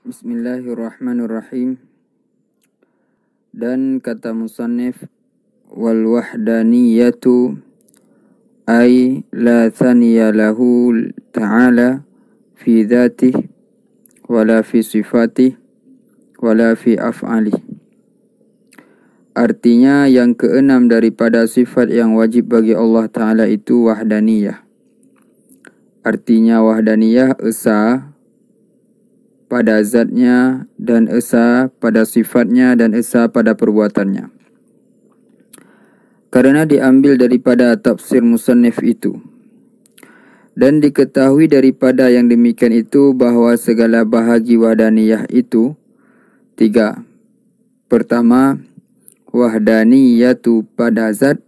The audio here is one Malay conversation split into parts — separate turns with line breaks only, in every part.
Bismillahirrahmanirrahim. Dan kata musannif, wal wahdaniyatu ay la thaniya lahu ta'ala fi dzatihi wala fi sifatihi wala fi af'alihi. Artinya yang keenam daripada sifat yang wajib bagi Allah Ta'ala itu wahdaniyah. Artinya wahdaniyah esa pada zatnya dan esa pada sifatnya dan esa pada perbuatannya. Karena diambil daripada tafsir musannif itu. Dan diketahui daripada yang demikian itu bahawa segala bahagi wahdaniyah itu tiga. Pertama, wahdaniyatu pada zat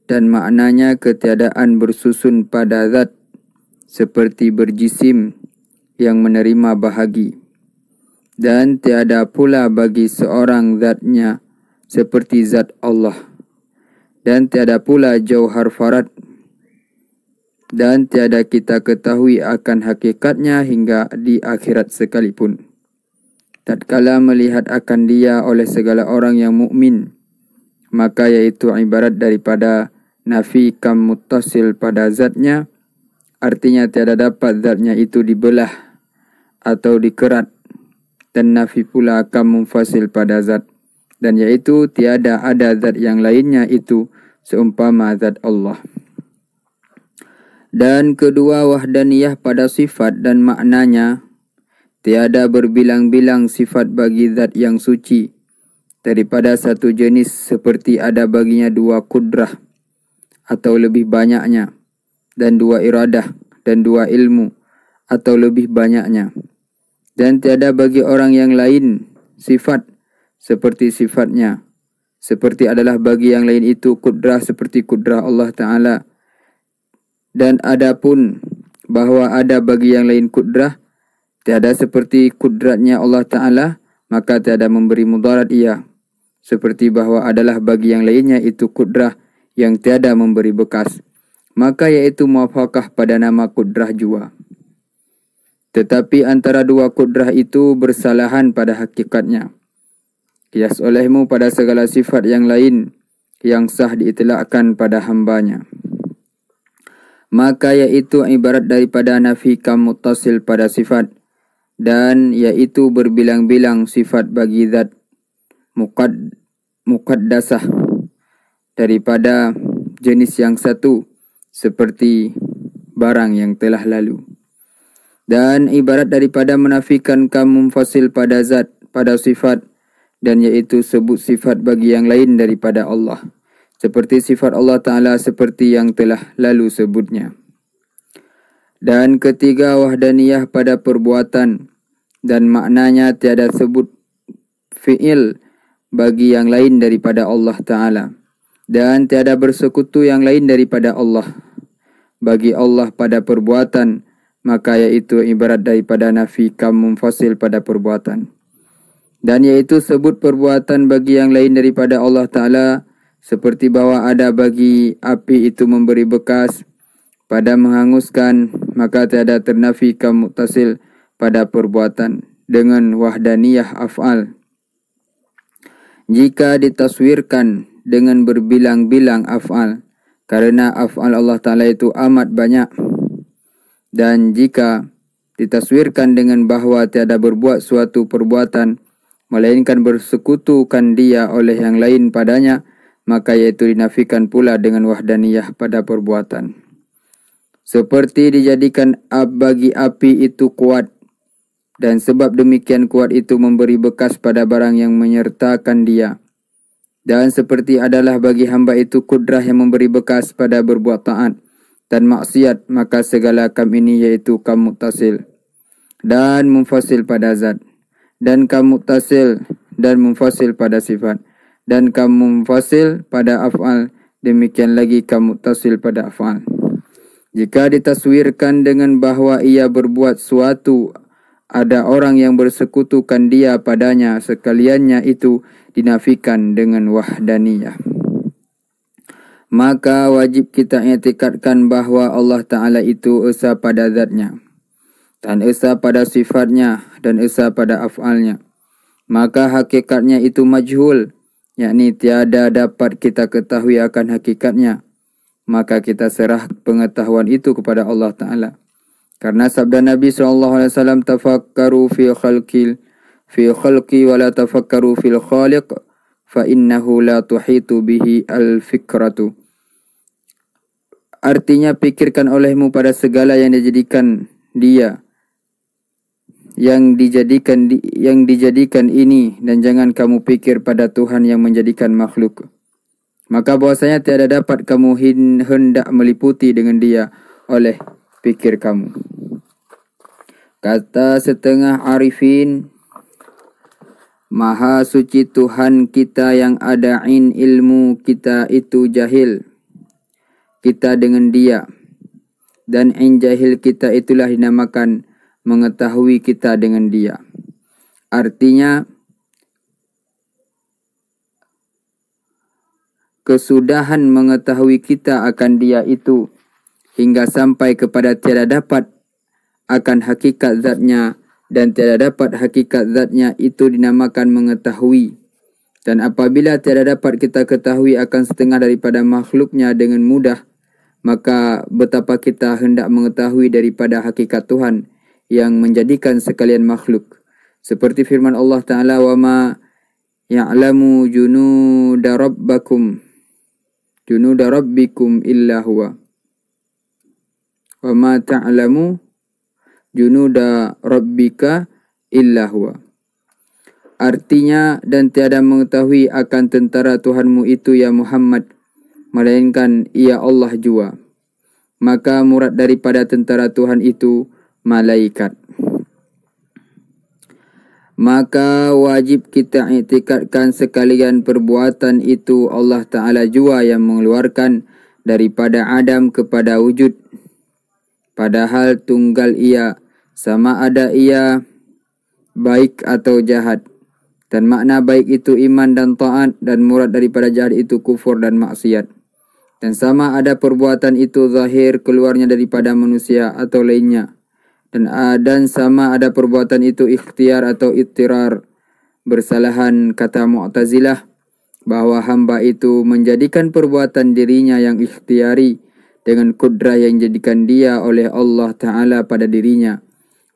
dan maknanya ketiadaan bersusun pada zat seperti berjisim yang menerima bahagi, dan tiada pula bagi seorang zatnya seperti zat Allah, dan tiada pula jauhar farad, dan tiada kita ketahui akan hakikatnya hingga di akhirat sekalipun. Tatkala melihat akan dia oleh segala orang yang mukmin, maka yaitu ibarat daripada nafi kam muttasil pada zatnya, artinya tiada dapat zatnya itu dibelah atau dikerat, dan nafi pula kam munfasil pada zat, dan yaitu tiada ada zat yang lainnya itu seumpama zat Allah. Dan kedua, wahdaniyah pada sifat dan maknanya, tiada berbilang-bilang sifat bagi zat yang suci daripada satu jenis seperti ada baginya dua kudrah atau lebih banyaknya, dan dua iradah dan dua ilmu atau lebih banyaknya. Dan tiada bagi orang yang lain sifat seperti sifatnya, seperti adalah bagi yang lain itu kudrah seperti kudrah Allah Ta'ala. Dan adapun bahawa ada bagi yang lain kudrah tiada seperti kudratnya Allah Ta'ala, maka tiada memberi mudarat ia, seperti bahawa adalah bagi yang lainnya itu kudrah yang tiada memberi bekas, maka iaitu muwafaqah pada nama kudrah jua. Tetapi antara dua kudrah itu bersalahan pada hakikatnya. Qiyas olehmu pada segala sifat yang lain yang sah diitlakkan pada hambanya, maka iaitu ibarat daripada nafi kam muttasil pada sifat, dan yaitu berbilang-bilang sifat bagi zat muqaddasah daripada jenis yang satu seperti barang yang telah lalu. Dan ibarat daripada menafikan kam munfasil pada zat pada sifat, dan yaitu sebut sifat bagi yang lain daripada Allah, seperti sifat Allah Ta'ala seperti yang telah lalu sebutnya. Dan ketiga, wahdaniyah pada perbuatan dan maknanya tiada sebut fi'il bagi yang lain daripada Allah Ta'ala, dan tiada bersekutu yang lain daripada Allah bagi Allah pada perbuatan, maka iaitu ibarat daripada nafi kam munfasil pada perbuatan. Dan iaitu sebut perbuatan bagi yang lain daripada Allah Ta'ala, seperti bahawa ada bagi api itu memberi bekas pada menghanguskan, maka tiada ternafi kam muttasil pada perbuatan dengan wahdaniyah af'al. Jika ditaswirkan dengan berbilang-bilang af'al, karena af'al Allah Ta'ala itu amat banyak. Dan jika ditaswirkan dengan bahawa tiada berbuat suatu perbuatan melainkan bersekutukan dia oleh yang lain padanya, maka iaitu dinafikan pula dengan wahdaniyah pada perbuatan. Seperti dijadikan bagi api itu kuat, dan sebab demikian kuat itu memberi bekas pada barang yang menyertakan dia. Dan seperti adalah bagi hamba itu kudrah yang memberi bekas pada berbuat taat dan maksiat, maka segala kam ini iaitu kam muttasil dan munfasil pada zat, dan kam muttasil dan munfasil pada sifat, dan kam munfasil pada af'al, demikian lagi kam muttasil pada af'al. Jika ditaswirkan dengan bahawa ia berbuat suatu, ada orang yang bersekutukan dia padanya, sekaliannya itu dinafikan dengan wahdaniyah. Maka wajib kita i'tikadkan bahawa Allah Ta'ala itu esa pada zatnya, dan esa pada sifatnya dan esa pada af'alnya, maka hakikatnya itu majhul, yakni tiada dapat kita ketahui akan hakikatnya. Maka kita serah pengetahuan itu kepada Allah Ta'ala. Karena sabda Nabi SAW, tafakkaru fi khalqi wa la tafakkaru fil khaliq, fa innahu la tuhitu bihi al-fikratu. Artinya, pikirkan olehmu pada segala yang dijadikan dia, yang dijadikan ini, dan jangan kamu pikir pada Tuhan yang menjadikan makhluk. Maka bahwasanya tiada dapat kamu hendak meliputi dengan dia oleh pikir kamu. Kata setengah arifin, Maha suci Tuhan kita yang adain ilmu kita itu jahil, kita dengan dia, dan in jahil kita itulah dinamakan mengetahui kita dengan dia. Artinya, kesudahan mengetahui kita akan dia itu hingga sampai kepada tiada dapat akan hakikat zatnya, dan tiada dapat hakikat zatnya itu dinamakan mengetahui. Dan apabila tiada dapat kita ketahui akan setengah daripada makhluknya dengan mudah, maka betapa kita hendak mengetahui daripada hakikat Tuhan yang menjadikan sekalian makhluk. Seperti firman Allah Ta'ala, wa ma ya'lamu junuda rabbikum illa huwa. Wa ma ta'lamu junuda rabbika illa huwa. Artinya, dan tiada mengetahui akan tentara Tuhanmu itu ya Muhammad, melainkan ia Allah jua. Maka murad daripada tentara Tuhan itu malaikat. Maka wajib kita i'tikadkan sekalian perbuatan itu Allah Ta'ala jua yang mengeluarkan daripada Adam kepada wujud. Padahal tunggal ia, sama ada ia baik atau jahat. Dan makna baik itu iman dan taat, dan murad daripada jahat itu kufur dan maksiat. Dan sama ada perbuatan itu zahir keluarnya daripada manusia atau lainnya. Dan sama ada perbuatan itu ikhtiar atau ittirar. Bersalahan kata Mu'tazilah bahwa hamba itu menjadikan perbuatan dirinya yang ikhtiari dengan kudrah yang dijadikan dia oleh Allah Ta'ala pada dirinya.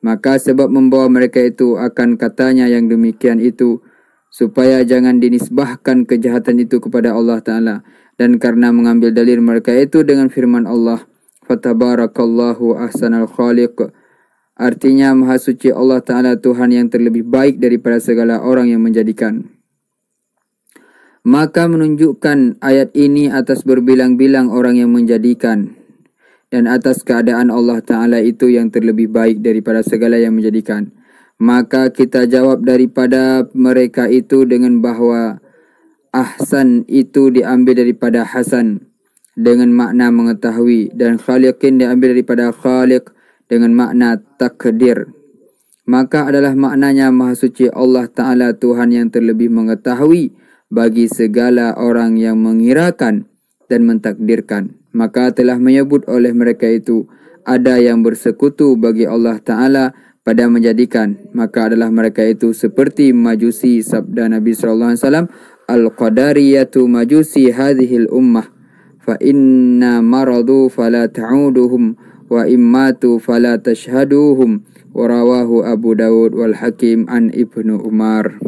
Maka sebab membawa mereka itu akan katanya yang demikian itu, supaya jangan dinisbahkan kejahatan itu kepada Allah Ta'ala. Dan karena mengambil dalil mereka itu dengan firman Allah, fatabarakallahu ahsanal khaliq. Artinya, Maha Suci Allah Ta'ala Tuhan yang terlebih baik daripada segala orang yang menjadikan. Maka menunjukkan ayat ini atas berbilang-bilang orang yang menjadikan, dan atas keadaan Allah Ta'ala itu yang terlebih baik daripada segala yang menjadikan. Maka kita jawab daripada mereka itu dengan bahwa ahsan itu diambil daripada hasan dengan makna mengetahui, dan khaliqin diambil daripada khaliq dengan makna takdir. Maka adalah maknanya Maha Suci Allah Ta'ala Tuhan yang terlebih mengetahui bagi segala orang yang mengirakan dan mentakdirkan. Maka telah menyebut oleh mereka itu ada yang bersekutu bagi Allah Ta'ala pada menjadikan. Maka adalah mereka itu seperti majusi. Sabda Nabi SAW, al-qadariyatu majusi hadhil ummah, fa inna maradu fala ta'uduhum, wa immatu fala tashhaduhum. Warawahu Abu Dawud wal Hakim an Ibnu Umar.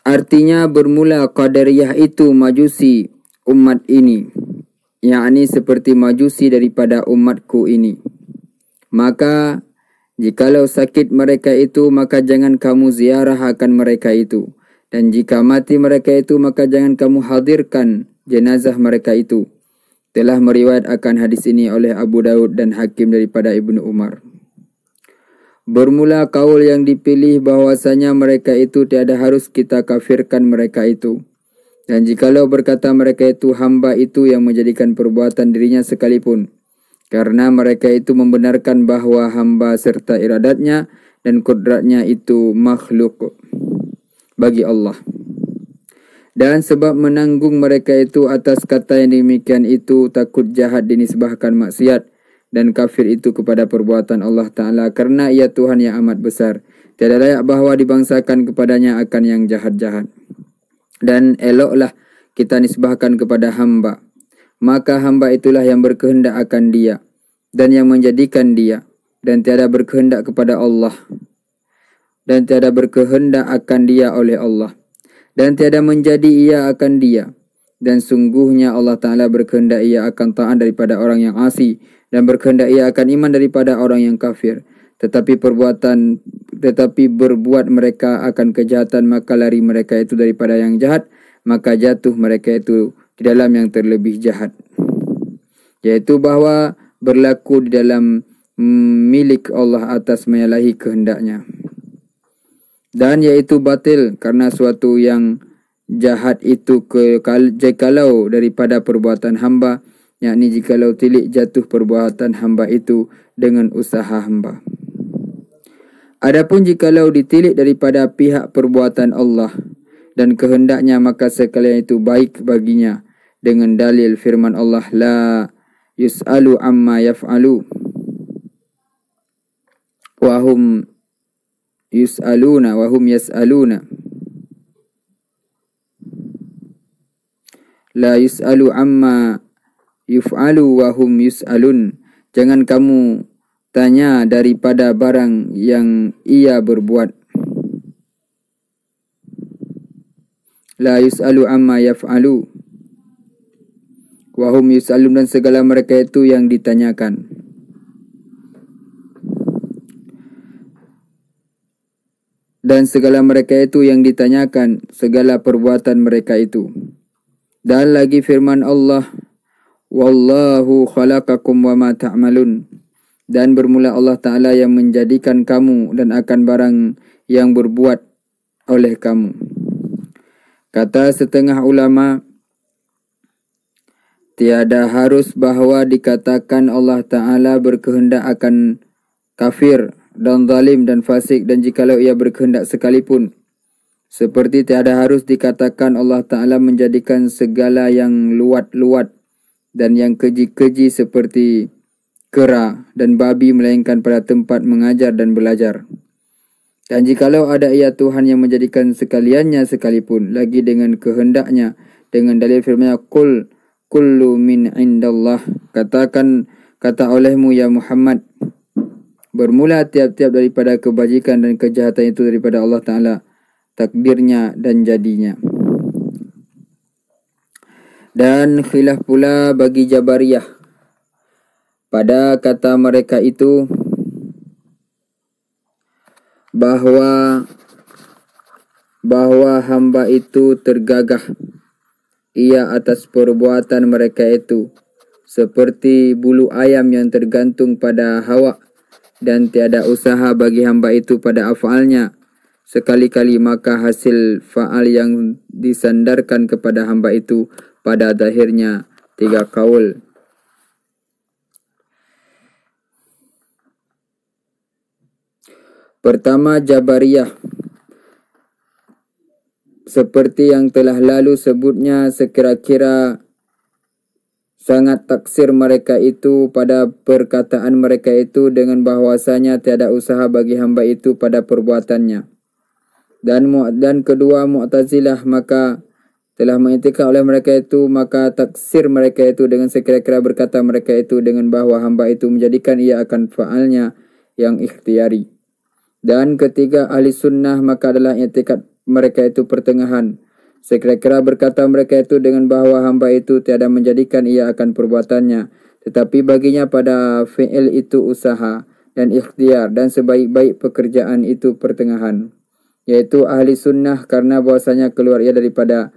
Artinya, bermula Qadariyah itu majusi umat ini, yakni seperti majusi daripada umatku ini. Maka jikalau sakit mereka itu, maka jangan kamu ziarah akan mereka itu. Dan jika mati mereka itu, maka jangan kamu hadirkan jenazah mereka itu. Telah meriwayat akan hadis ini oleh Abu Daud dan Hakim daripada Ibnu Umar. Bermula kaul yang dipilih bahwasanya mereka itu tiada harus kita kafirkan mereka itu. Dan jikalau berkata mereka itu hamba itu yang menjadikan perbuatan dirinya sekalipun, karena mereka itu membenarkan bahwa hamba serta iradatnya dan kudratnya itu makhluk bagi Allah. Dan sebab menanggung mereka itu atas kata yang demikian itu, takut jahat dinisbahkan maksiat dan kafir itu kepada perbuatan Allah Ta'ala, kerana ia Tuhan yang amat besar. Tiada layak bahawa dibangsakan kepadanya akan yang jahat-jahat. Dan eloklah kita nisbahkan kepada hamba, maka hamba itulah yang berkehendak akan dia dan yang menjadikan dia, dan tiada berkehendak kepada Allah, dan tiada berkehendak akan dia oleh Allah, dan tiada menjadi ia akan dia. Dan sungguhnya Allah Ta'ala berkehendak ia akan taat daripada orang yang asi, dan berkehendak ia akan iman daripada orang yang kafir. Tetapi berbuat mereka akan kejahatan, maka lari mereka itu daripada yang jahat, maka jatuh mereka itu di dalam yang terlebih jahat, yaitu bahawa berlaku di dalam milik Allah atas menyalahi kehendaknya. Dan yaitu batil karena suatu yang jahat itu jikalau daripada perbuatan hamba, yakni jikalau tilik jatuh perbuatan hamba itu dengan usaha hamba. Adapun jikalau ditilik daripada pihak perbuatan Allah dan kehendaknya, maka sekalian itu baik baginya dengan dalil firman Allah, la yus'alu amma yaf'alu wa hum yus'aluna wa hum yas'aluna. La yus'alu amma yuf'alu wa hum yus'alun. Jangan kamu tanya daripada barang yang ia berbuat. La yus'alu amma yaf'alu wa hum yus'alun, dan segala mereka itu yang ditanyakan. Dan segala mereka itu yang ditanyakan segala perbuatan mereka itu. Dan lagi firman Allah, wallahu khalaqakum wa ma ta'malun. Dan bermula Allah Ta'ala yang menjadikan kamu dan akan barang yang berbuat oleh kamu. Kata setengah ulama, tiada harus bahawa dikatakan Allah Ta'ala berkehendak akan kafir dan zalim dan fasik, dan jikalau ia berkehendak sekalipun. Seperti tiada harus dikatakan Allah Ta'ala menjadikan segala yang luat-luat dan yang keji-keji seperti kera dan babi, melainkan pada tempat mengajar dan belajar. Dan jikalau ada ia Tuhan yang menjadikan sekaliannya sekalipun, lagi dengan kehendaknya, dengan dalil firman-Nya, Qul kullu min indallah. Kata olehmu ya Muhammad, bermula tiap-tiap daripada kebajikan dan kejahatan itu daripada Allah Ta'ala, takdirnya dan jadinya. Dan khilaf pula bagi Jabariyah pada kata mereka itu, bahawa hamba itu tergagah ia atas perbuatan mereka itu, seperti bulu ayam yang tergantung pada hawa, dan tiada usaha bagi hamba itu pada af'alnya sekali-kali, maka hasil fa'al yang disandarkan kepada hamba itu pada zahirnya 3 kaul. Pertama, Jabariyah, seperti yang telah lalu sebutnya, sekira-kira sangat taksir mereka itu pada perkataan mereka itu dengan bahwasanya tiada usaha bagi hamba itu pada perbuatannya. Dan kedua, Mu'tazilah, maka telah mengiktikad oleh mereka itu, maka taksir mereka itu dengan sekira-kira berkata mereka itu dengan bahawa hamba itu menjadikan ia akan fa'alnya yang ikhtiari. Dan ketiga, ahli sunnah, maka adalah i'tikad mereka itu pertengahan. Sekira-kira berkata mereka itu dengan bahawa hamba itu tiada menjadikan ia akan perbuatannya, tetapi baginya pada fi'il itu usaha dan ikhtiar, dan sebaik-baik pekerjaan itu pertengahan. Yaitu ahli sunnah karena bahwasanya keluar ia daripada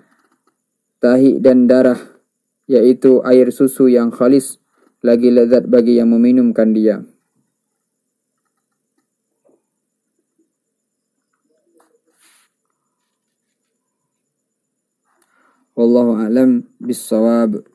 tahi dan darah, yaitu air susu yang khalis, lagi lezat bagi yang meminumkan dia. Wallahu a'lam bissawab.